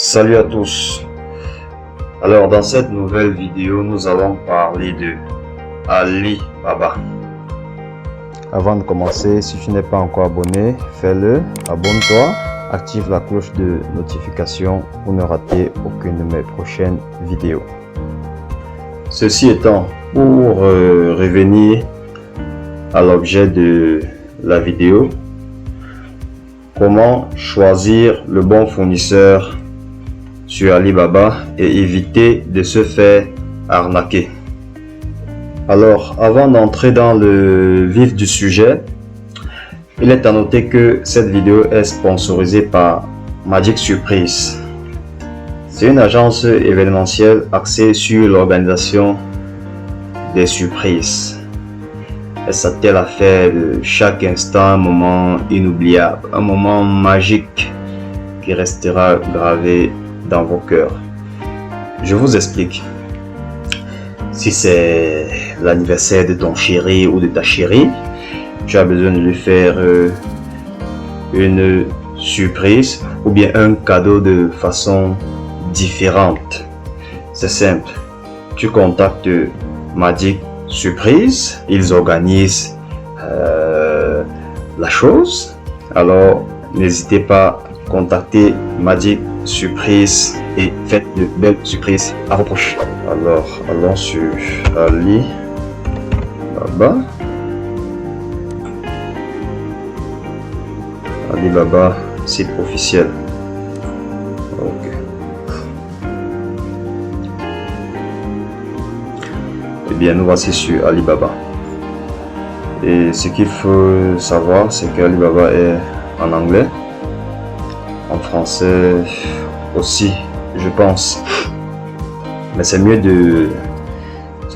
Salut à tous. Alors dans cette nouvelle vidéo, nous allons parler de Alibaba. Avant de commencer, si tu n'es pas encore abonné, fais-le, abonne-toi, active la cloche de notification pour ne rater aucune de mes prochaines vidéos. Ceci étant, pour revenir à l'objet de la vidéo, comment choisir le bon fournisseur sur Alibaba et éviter de se faire arnaquer. Alors, avant d'entrer dans le vif du sujet, il est à noter que cette vidéo est sponsorisée par Magic Surprise. C'est une agence événementielle axée sur l'organisation des surprises. Elle s'attelle à faire de chaque instant un moment inoubliable, un moment magique qui restera gravé dans vos cœurs. Je vous explique. Si c'est l'anniversaire de ton chéri ou de ta chérie, tu as besoin de lui faire une surprise ou bien un cadeau de façon différente. C'est simple. Tu contactes Magic Surprise, ils organisent la chose. Alors n'hésitez pas à contacter Magic Surprise et faites de belles surprises à vos proches. Alors allons sur Alibaba. Alibaba, site officiel. Ok. Eh bien, nous voici sur Alibaba. Et ce qu'il faut savoir, c'est que Alibaba est en anglais, en français aussi, je pense. Mais c'est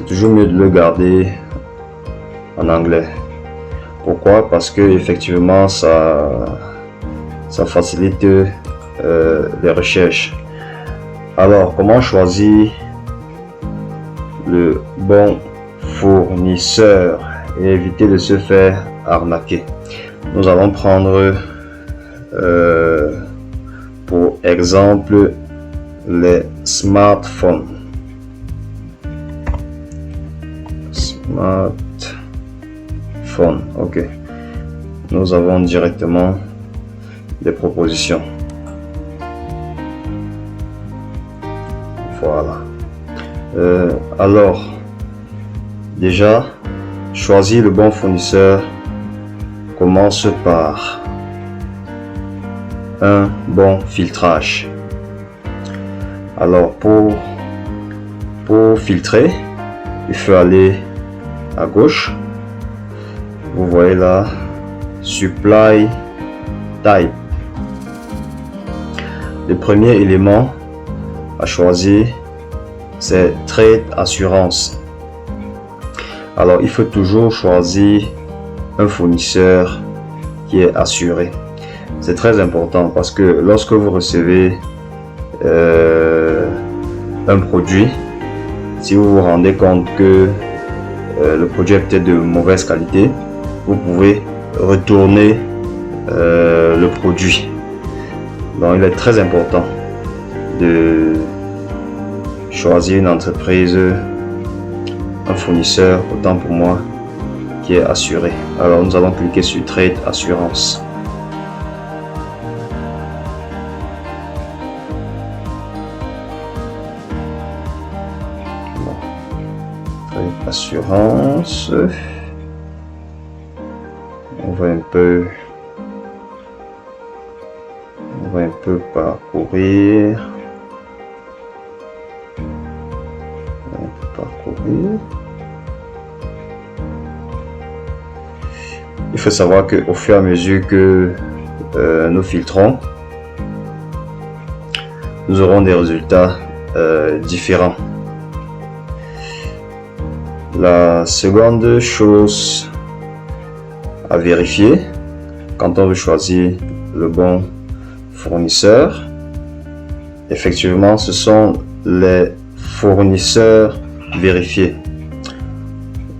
toujours mieux de le garder en anglais. Pourquoi? Parce que effectivement ça facilite les recherches. Alors, comment choisir le bon fournisseur et éviter de se faire arnaquer? Nous allons prendre pour exemple les smartphones. Ok. Nous avons directement des propositions. Voilà. Alors, déjà, choisir le bon fournisseur commence par un bon filtrage. Alors, pour filtrer, il faut aller à gauche. Vous voyez là, supply type. Le premier élément à choisir, c'est trade assurance. Alors, il faut toujours choisir un fournisseur qui est assuré. C'est très important parce que lorsque vous recevez un produit, si vous vous rendez compte que le produit est peut-être de mauvaise qualité, vous pouvez retourner le produit. Donc il est très important de choisir une entreprise, un fournisseur, autant pour moi, qui est assuré. Alors nous allons cliquer sur Trade Assurance. Bon. Trade Assurance. On va un peu parcourir. Il faut savoir que au fur et à mesure que nous filtrons, nous aurons des résultats différents. La seconde chose à vérifier quand on veut choisir le bon fournisseur, effectivement, ce sont les fournisseurs vérifiés.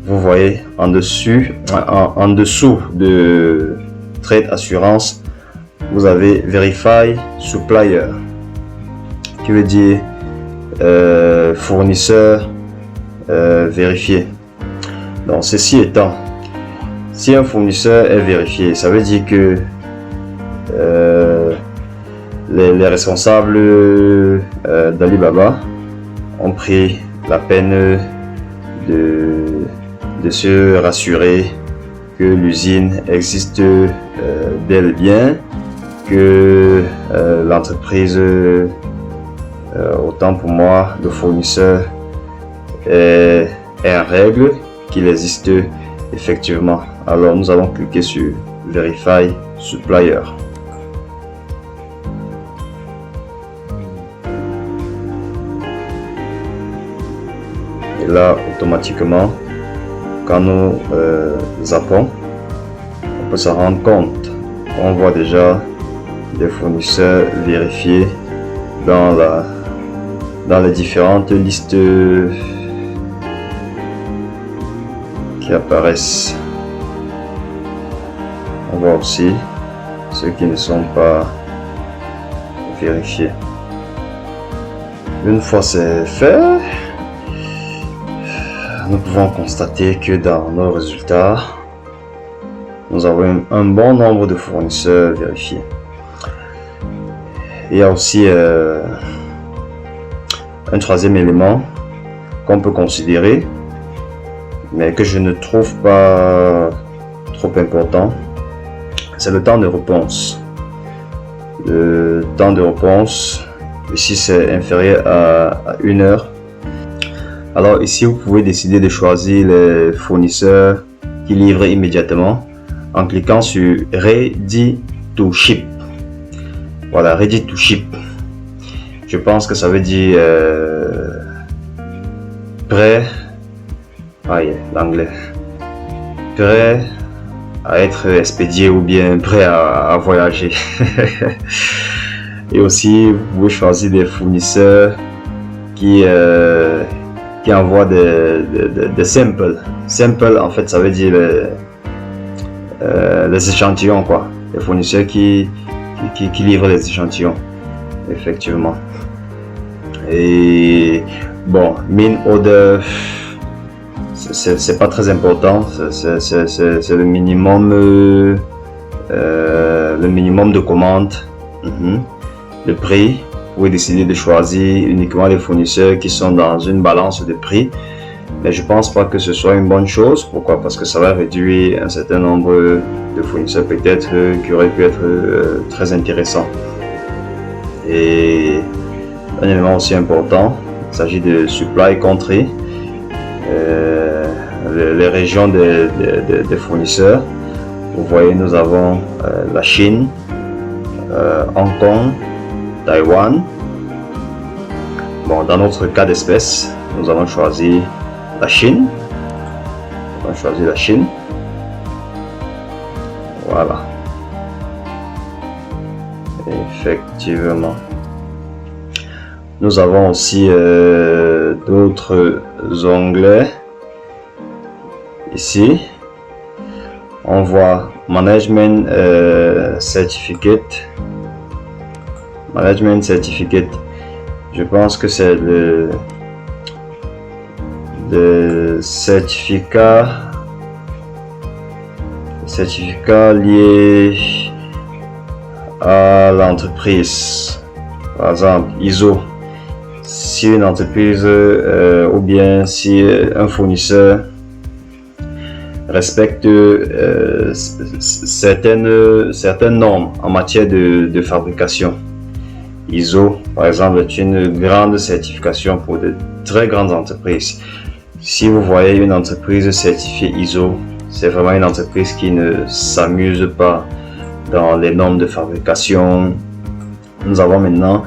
Vous voyez en dessous de Trade Assurance, vous avez Verify Supplier. qui veut dire fournisseur vérifié. Donc ceci étant, si un fournisseur est vérifié, ça veut dire que les responsables d'Alibaba ont pris la peine de se rassurer que l'usine existe bel et bien, que l'entreprise, autant pour moi, le fournisseur est en règle, qu'il existe effectivement. Alors nous allons cliquer sur Verify Supplier. Et là, automatiquement, quand nous zappons, on peut s'en rendre compte. On voit déjà des fournisseurs vérifiés dans les différentes listes qui apparaissent. On voit aussi ceux qui ne sont pas vérifiés. Une fois c'est fait, nous pouvons constater que dans nos résultats, nous avons un bon nombre de fournisseurs vérifiés. Il y a aussi un troisième élément qu'on peut considérer, mais que je ne trouve pas trop important, c'est le temps de réponse. Le temps de réponse, ici c'est inférieur à 1 heure. Alors ici vous pouvez décider de choisir les fournisseurs qui livrent immédiatement en cliquant sur Ready to Ship. Voilà, Ready to Ship. Je pense que ça veut dire prêt. L'anglais. Prêt à être expédié ou bien prêt à voyager. Et aussi, vous pouvez choisir des fournisseurs qui envoient des samples. Sample, en fait, ça veut dire les échantillons, quoi. Les fournisseurs qui livrent les échantillons, effectivement. Et bon, min order, c'est pas très important, c'est le minimum de commandes. Le prix, vous pouvez décider de choisir uniquement les fournisseurs qui sont dans une balance de prix, mais je pense pas que ce soit une bonne chose. Pourquoi? Parce que ça va réduire un certain nombre de fournisseurs peut-être qui auraient pu être très intéressants. Et un élément aussi important, il s'agit de supply country, les régions des fournisseurs. Vous voyez, nous avons la Chine, Hong Kong, Taïwan. Bon, dans notre cas d'espèce, nous allons choisir la Chine. Voilà. Effectivement. Nous avons aussi d'autres onglets. Ici, on voit Management Certificate. Management Certificate. Je pense que c'est le certificat lié à l'entreprise. Par exemple, ISO. Si une entreprise ou bien si un fournisseur respecte certaines normes en matière de fabrication. ISO, par exemple, est une grande certification pour de très grandes entreprises. Si vous voyez une entreprise certifiée ISO, c'est vraiment une entreprise qui ne s'amuse pas dans les normes de fabrication. Nous avons maintenant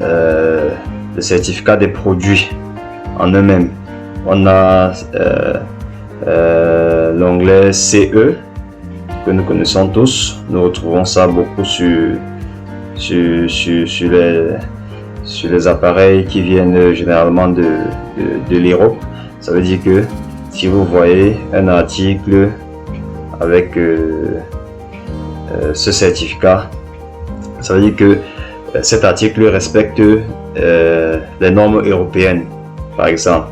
le certificat des produits en eux-mêmes. On a l'onglet CE que nous connaissons tous. Nous retrouvons ça beaucoup sur les appareils qui viennent généralement de l'Europe. Ça veut dire que si vous voyez un article avec ce certificat, ça veut dire que cet article respecte les normes européennes, par exemple.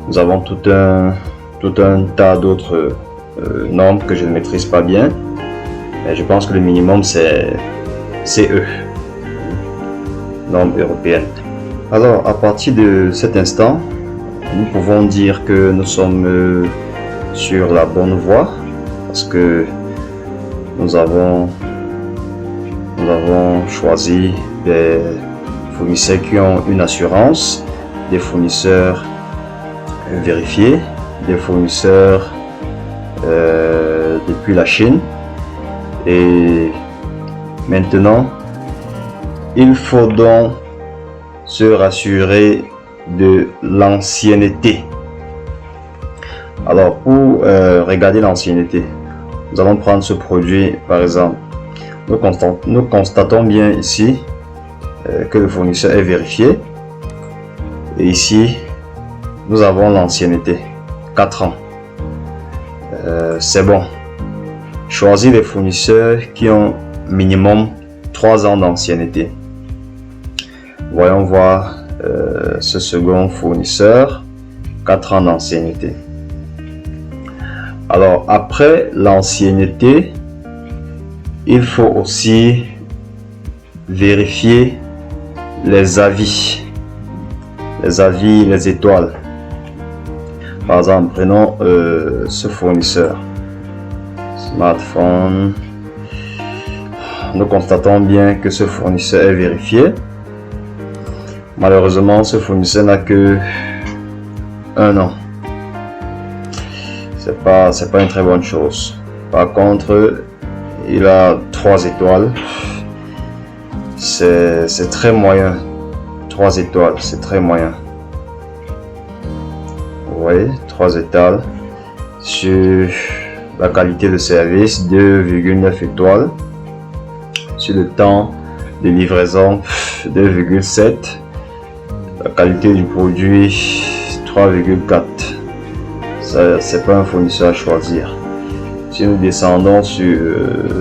Nous avons tout un tas d'autres normes que je ne maîtrise pas bien. Mais je pense que le minimum, c'est eux, normes européennes. Alors, à partir de cet instant, nous pouvons dire que nous sommes sur la bonne voie parce que nous avons choisi des fournisseurs qui ont une assurance, des fournisseurs vérifiés, des fournisseurs depuis la Chine. Et maintenant, il faut donc se rassurer de l'ancienneté. Alors, pour regarder l'ancienneté, nous allons prendre ce produit par exemple. Nous constatons bien ici que le fournisseur est vérifié. Et ici, nous avons l'ancienneté, 4 ans. C'est bon. Choisis les fournisseurs qui ont minimum 3 ans d'ancienneté. Voyons voir ce second fournisseur, 4 ans d'ancienneté. Alors, après l'ancienneté, il faut aussi vérifier les avis, les étoiles. Par exemple, prenons ce fournisseur, smartphone. Nous constatons bien que ce fournisseur est vérifié. Malheureusement, ce fournisseur n'a que 1 an. C'est pas une très bonne chose. Par contre, il a 3 étoiles. C'est très moyen. 3 étoiles, c'est très moyen. Vous voyez, 3 étoiles. Sur la qualité de service, 2,9 étoiles. Sur le temps de livraison, 2,7. La qualité du produit, 3,4. Ça, c'est pas un fournisseur à choisir. Si nous descendons sur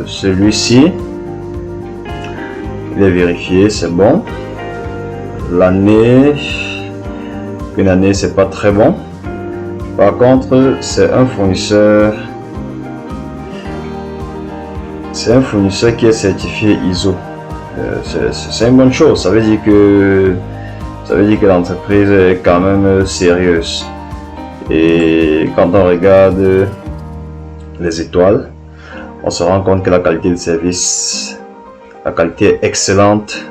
celui-ci, il est vérifié, c'est bon. L'année, une année, c'est pas très bon. Par contre, c'est un fournisseur qui est certifié ISO. C'est une bonne chose. Ça veut dire que l'entreprise est quand même sérieuse. Et quand on regarde les étoiles, on se rend compte que la qualité de service, la qualité est excellente,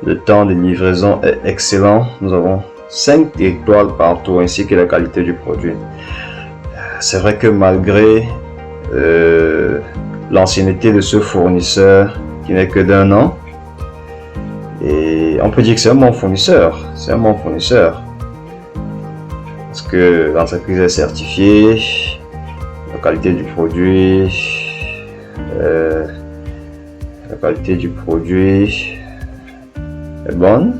le temps de livraison est excellent. Nous avons 5 étoiles partout, ainsi que la qualité du produit. C'est vrai que malgré l'ancienneté de ce fournisseur qui n'est que d'1 an, et on peut dire que c'est un bon fournisseur, parce que l'entreprise est certifiée, la qualité du produit est bonne,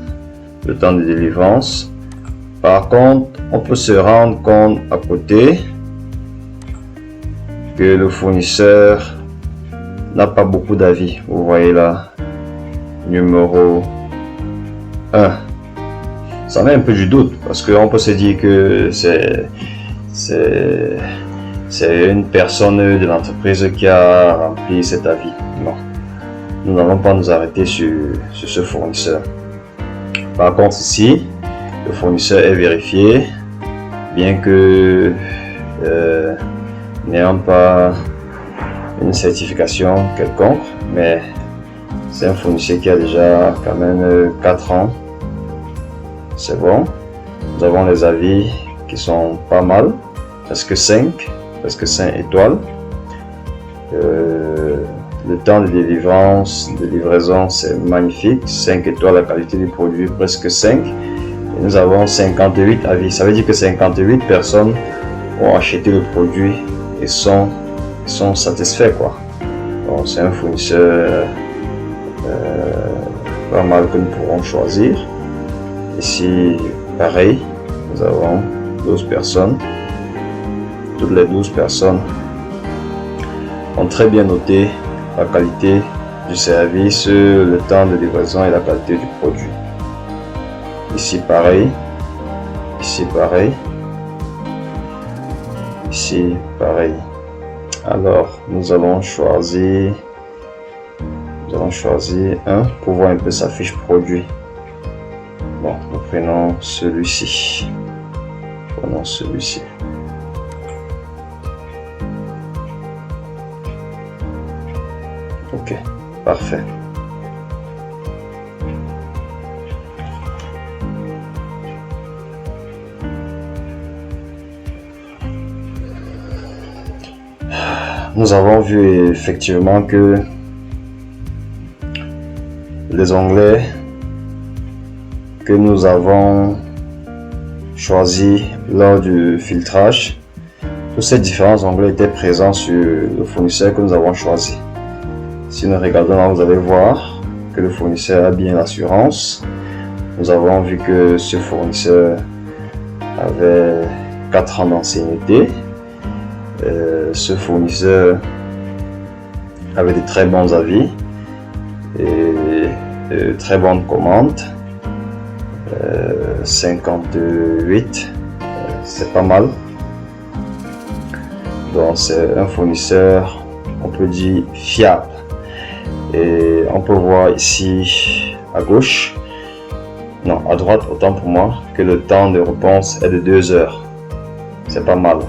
le temps de délivrance. Par contre, on peut se rendre compte à côté que le fournisseur n'a pas beaucoup d'avis. Vous voyez là, numéro 1. Ça met un peu du doute parce qu'on peut se dire que c'est une personne de l'entreprise qui a rempli cet avis. Non, nous n'allons pas nous arrêter sur ce fournisseur. Par contre ici, le fournisseur est vérifié, bien que n'ayant pas une certification quelconque, mais c'est un fournisseur qui a déjà quand même 4 ans. C'est bon. Nous avons les avis qui sont pas mal, presque 5 étoiles. Le temps de délivrance, de livraison, c'est magnifique, 5 étoiles. La qualité du produit, presque 5. Et nous avons 58 avis. Ça veut dire que 58 personnes ont acheté le produit et sont satisfaits, quoi. Donc c'est un fournisseur pas mal que nous pourrons choisir. Ici, pareil, nous avons 12 personnes. Toutes les 12 personnes ont très bien noté la qualité du service, le temps de livraison et la qualité du produit. Ici pareil. Ici pareil. Ici pareil. Alors nous allons choisir un pour voir un peu sa fiche produit. Bon, nous prenons celui-ci. Ok, parfait. Nous avons vu effectivement que les onglets que nous avons choisis lors du filtrage, tous ces différents onglets étaient présents sur le fournisseur que nous avons choisi. Si nous regardons là, vous allez voir que le fournisseur a bien l'assurance. Nous avons vu que ce fournisseur avait 4 ans d'ancienneté. Ce fournisseur avait de très bons avis et de très bonnes commandes. 58, c'est pas mal. Donc c'est un fournisseur, on peut dire, fiable. Et on peut voir ici à gauche, non à droite autant pour moi, que le temps de réponse est de 2 heures. C'est pas mal.